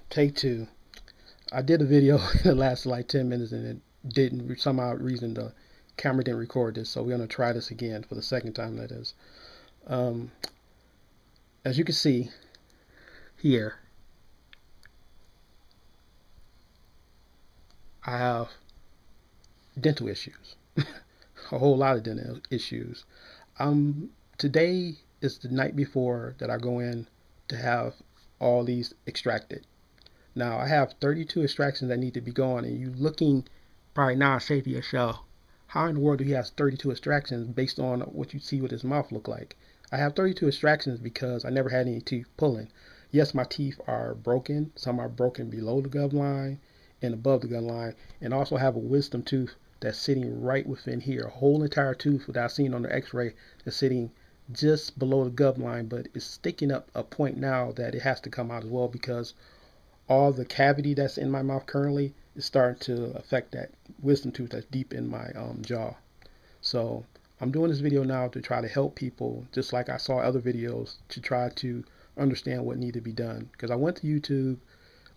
Take two. I did a video that lasted like 10 minutes and it didn't, somehow reason the camera didn't record this, so we're going to try this again for the second time, that is. Um, as you can see here, I have dental issues, a whole lot of dental issues. Today is the night before that I go in to have all these extracted. Now I have 32 extractions that need to be gone, and you looking probably now say to yourself, how in the world do he have 32 extractions based on what you see what his mouth look like? I have 32 extractions because I never had any teeth pulling. Yes, my teeth are broken. Some are broken below the gum line and above the gum line, and also have a wisdom tooth that's sitting right within here. A whole entire tooth without seeing on the x-ray that's sitting just below the gum line, but it's sticking up a point now that it has to come out as well because all the cavity that's in my mouth currently is starting to affect that wisdom tooth that's deep in my jaw. So I'm doing this video now to try to help people, just like I saw other videos, to try to understand what need to be done. Because I went to YouTube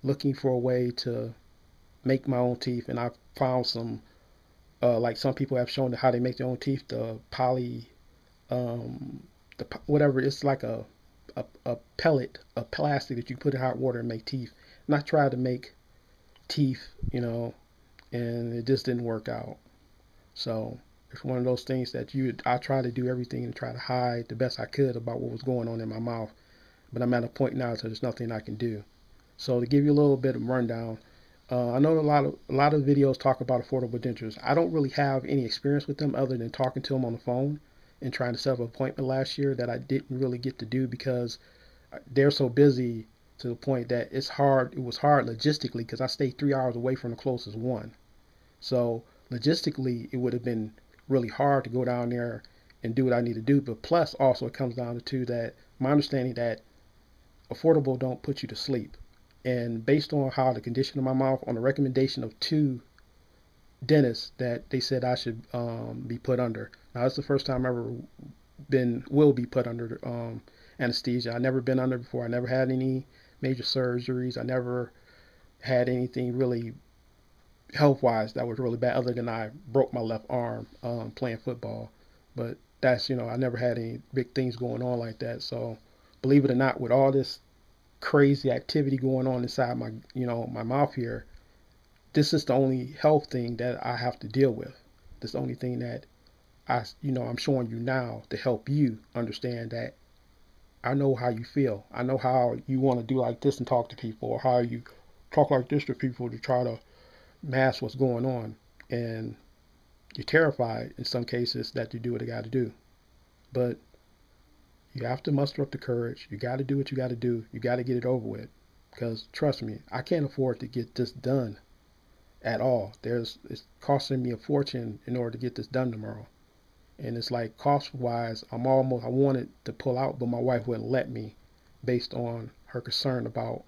looking for a way to make my own teeth, and I found some, like some people have shown how they make their own teeth, the poly, whatever, it's like a pellet of plastic that you put in hot water and make teeth. And I tried to make teeth, and it just didn't work out. So it's one of those things that I tried to do everything and try to hide the best I could about what was going on in my mouth. But I'm at a point now so there's nothing I can do. So to give you a little bit of rundown, I know a lot of videos talk about affordable dentures. I don't really have any experience with them other than talking to them on the phone and trying to set up an appointment last year that I didn't really get to do because they're so busy to the point that it was hard logistically because I stayed 3 hours away from the closest one. So logistically, it would have been really hard to go down there and do what I need to do. But plus, also, it comes down to that my understanding that affordable don't put you to sleep. And based on how the condition of my mouth, on the recommendation of two dentists that they said I should be put under. Now, it's the first time I ever will be put under anesthesia. I never been under before. I never had any major surgeries. I never had anything really health wise that was really bad other than I broke my left arm playing football. But that's, I never had any big things going on like that. So believe it or not, with all this crazy activity going on inside my mouth here, this is the only health thing that I have to deal with. This is the only thing that I'm showing you now to help you understand that I know how you feel. I know how you want to do like this and talk to people, or how you talk like this to people to try to mask what's going on. And you're terrified in some cases that you do what you got to do. But you have to muster up the courage. You got to do what you got to do. You got to get it over with. Because trust me, I can't afford to get this done at all. It's costing me a fortune in order to get this done tomorrow. And it's like cost wise, I wanted to pull out, but my wife wouldn't let me based on her concern about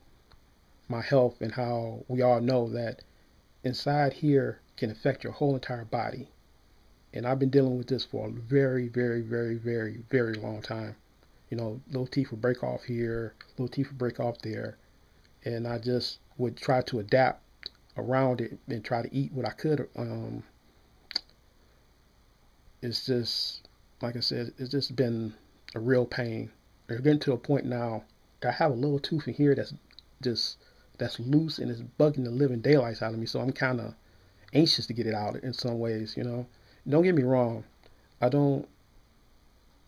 my health and how we all know that inside here can affect your whole entire body. And I've been dealing with this for a very, very, very, very, very long time. Little teeth would break off here, little teeth would break off there. And I just would try to adapt around it and try to eat what I could. It's just, like I said, it's just been a real pain. It's getting to a point now that I have a little tooth in here just that's loose and it's bugging the living daylights out of me. So I'm kind of anxious to get it out in some ways. Don't get me wrong. I don't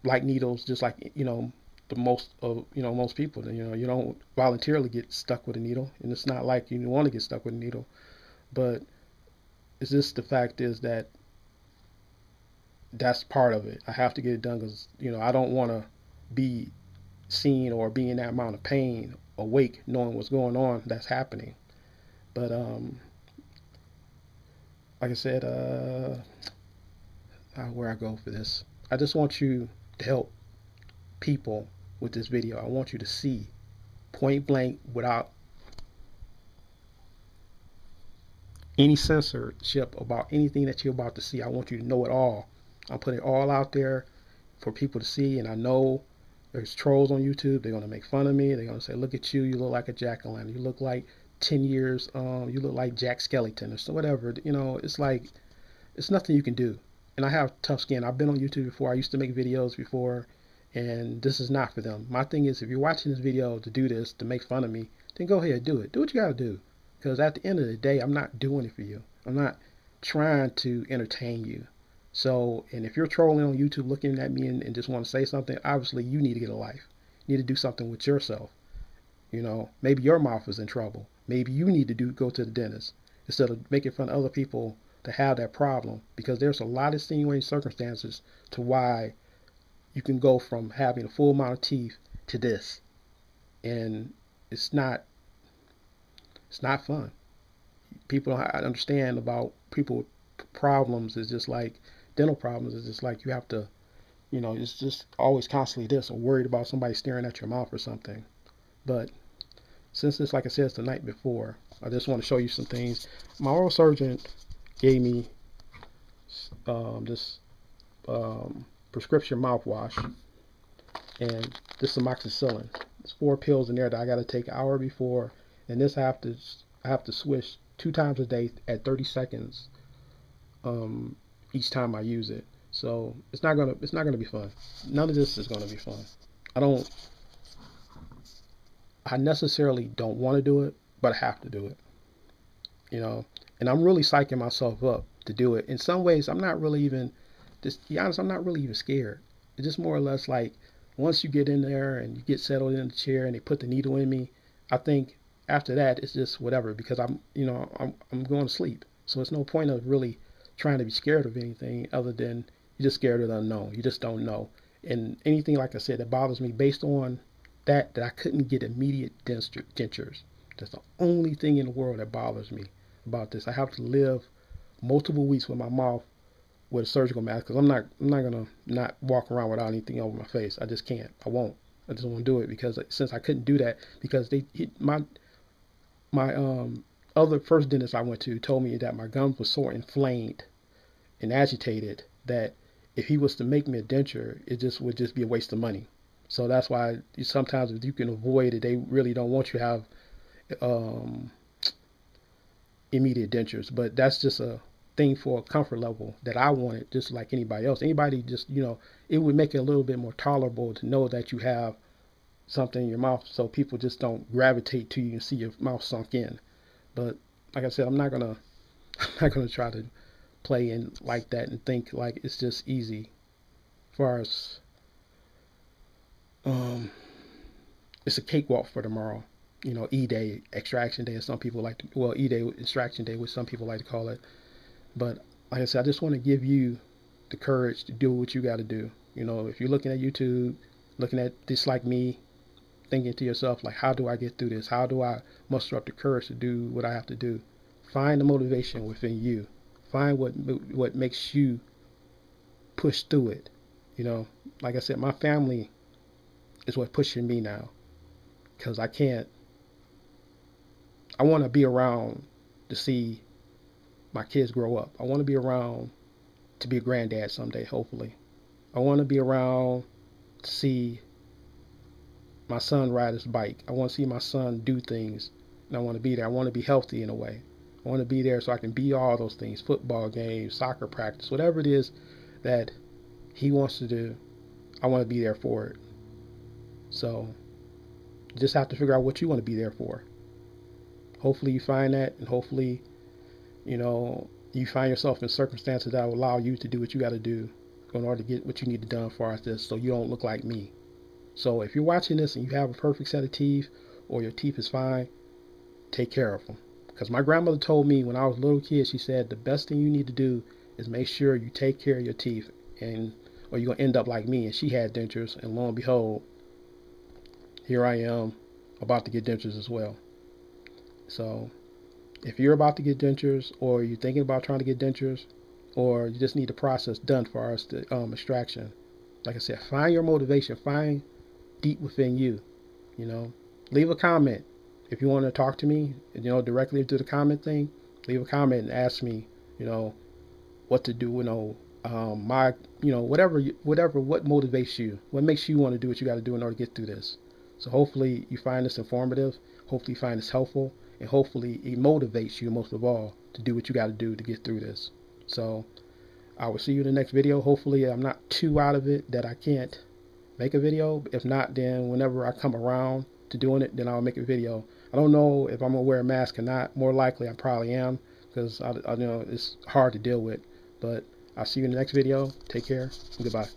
like needles, just like the most people. You don't voluntarily get stuck with a needle, and it's not like you want to get stuck with a needle. But it's just the fact is that that's part of it. I have to get it done because I don't want to be seen or be in that amount of pain, awake, knowing what's going on that's happening. But like I said, where I go for this, I just want you to help people with this video. I want you to see point blank without any censorship about anything that you're about to see. I want you to know it all. I'm putting it all out there for people to see, and I know There's trolls on YouTube. They're gonna make fun of me. They're gonna say, "Look at you. You look like a jack-o'-lantern. You look like 10 years. You look like Jack Skellington or so whatever." It's like it's nothing you can do. And I have tough skin. I've been on YouTube before. I used to make videos before, and this is not for them. My thing is, if you're watching this video to do this to make fun of me, then go ahead, do it. Do what you gotta do. Because at the end of the day, I'm not doing it for you. I'm not trying to entertain you. So, and if you're trolling on YouTube looking at me and just want to say something, obviously you need to get a life. You need to do something with yourself. Maybe your mouth is in trouble. Maybe you need to go to the dentist instead of making fun of other people to have that problem, because there's a lot of extenuating circumstances to why you can go from having a full amount of teeth to this, and it's not it's not fun. People don't understand about people with problems. Is just like dental problems. It's just like you have to, it's just always constantly this or worried about somebody staring at your mouth or something. But since it's, like I said, it's the night before, I just want to show you some things. My oral surgeon gave me this prescription mouthwash, and this is amoxicillin. There's 4 pills in there that I got to take an hour before, and this I have to swish 2 times a day at 30 seconds each time I use it. So it's not gonna be fun. None of this is gonna be fun. I don't I necessarily don't want to do it, but I have to do it. You know, and I'm really psyching myself up to do it. In some ways, I'm not really even, just to be honest, I'm not really even scared. It's just more or less like once you get in there and you get settled in the chair and they put the needle in me, I think after that it's just whatever, because I'm going to sleep. So it's no point of really trying to be scared of anything other than you're just scared of the unknown. You just don't know. And anything, like I said, that bothers me based on that I couldn't get immediate dentures. That's the only thing in the world that bothers me about this. I have to live multiple weeks with my mouth with a surgical mask, because I'm not gonna not walk around without anything over my face. I just can't. I won't. I just won't do it, because since I couldn't do that because my other first dentist I went to told me that my gums were so inflamed and agitated that if he was to make me a denture, it just would just be a waste of money. So that's why sometimes if you can avoid it, they really don't want you to have um, immediate dentures. But that's just a thing for a comfort level that I wanted, just like anybody else. Anybody just, it would make it a little bit more tolerable to know that you have something in your mouth, so people just don't gravitate to you and see your mouth sunk in. But like I said, I'm not gonna I'm not gonna try to play in like that and think like it's just easy. As far as um, it's a cakewalk for tomorrow. E-Day, extraction day, as some people like to, well, E-Day, extraction day, which some people like to call it. But like I said, I just want to give you the courage to do what you got to do. If you're looking at YouTube, looking at this like me, thinking to yourself, like, how do I get through this? How do I muster up the courage to do what I have to do? Find the motivation within you. Find what makes you push through it. Like I said, my family is what pushing me now, because I want to be around to see my kids grow up. I want to be around to be a granddad someday, hopefully. I want to be around to see my son ride his bike. I want to see my son do things, and I want to be there. I want to be healthy in a way. I want to be there so I can be all those things: football games, soccer practice, whatever it is that he wants to do. I want to be there for it. So you just have to figure out what you want to be there for. Hopefully you find that, and hopefully, you find yourself in circumstances that will allow you to do what you got to do in order to get what you need done as far as this, so you don't look like me. So if you're watching this and you have a perfect set of teeth, or your teeth is fine, take care of them. Because my grandmother told me when I was a little kid, she said the best thing you need to do is make sure you take care of your teeth, and or you're gonna end up like me. And she had dentures, and lo and behold, here I am about to get dentures as well. So if you're about to get dentures, or you're thinking about trying to get dentures, or you just need the process done for us to extraction, like I said, find your motivation. Find deep within you. Leave a comment if you want to talk to me. Directly to the comment thing. Leave a comment and ask me, what to do. my, what motivates you, what makes you want to do what you got to do in order to get through this. So hopefully you find this informative, hopefully you find this helpful, and hopefully it motivates you most of all to do what you got to do to get through this. So I will see you in the next video. Hopefully I'm not too out of it that I can't make a video. If not, then whenever I come around to doing it, then I'll make a video. I don't know if I'm gonna wear a mask or not. More likely I probably am, because I know it's hard to deal with. But I'll see you in the next video. Take care and goodbye.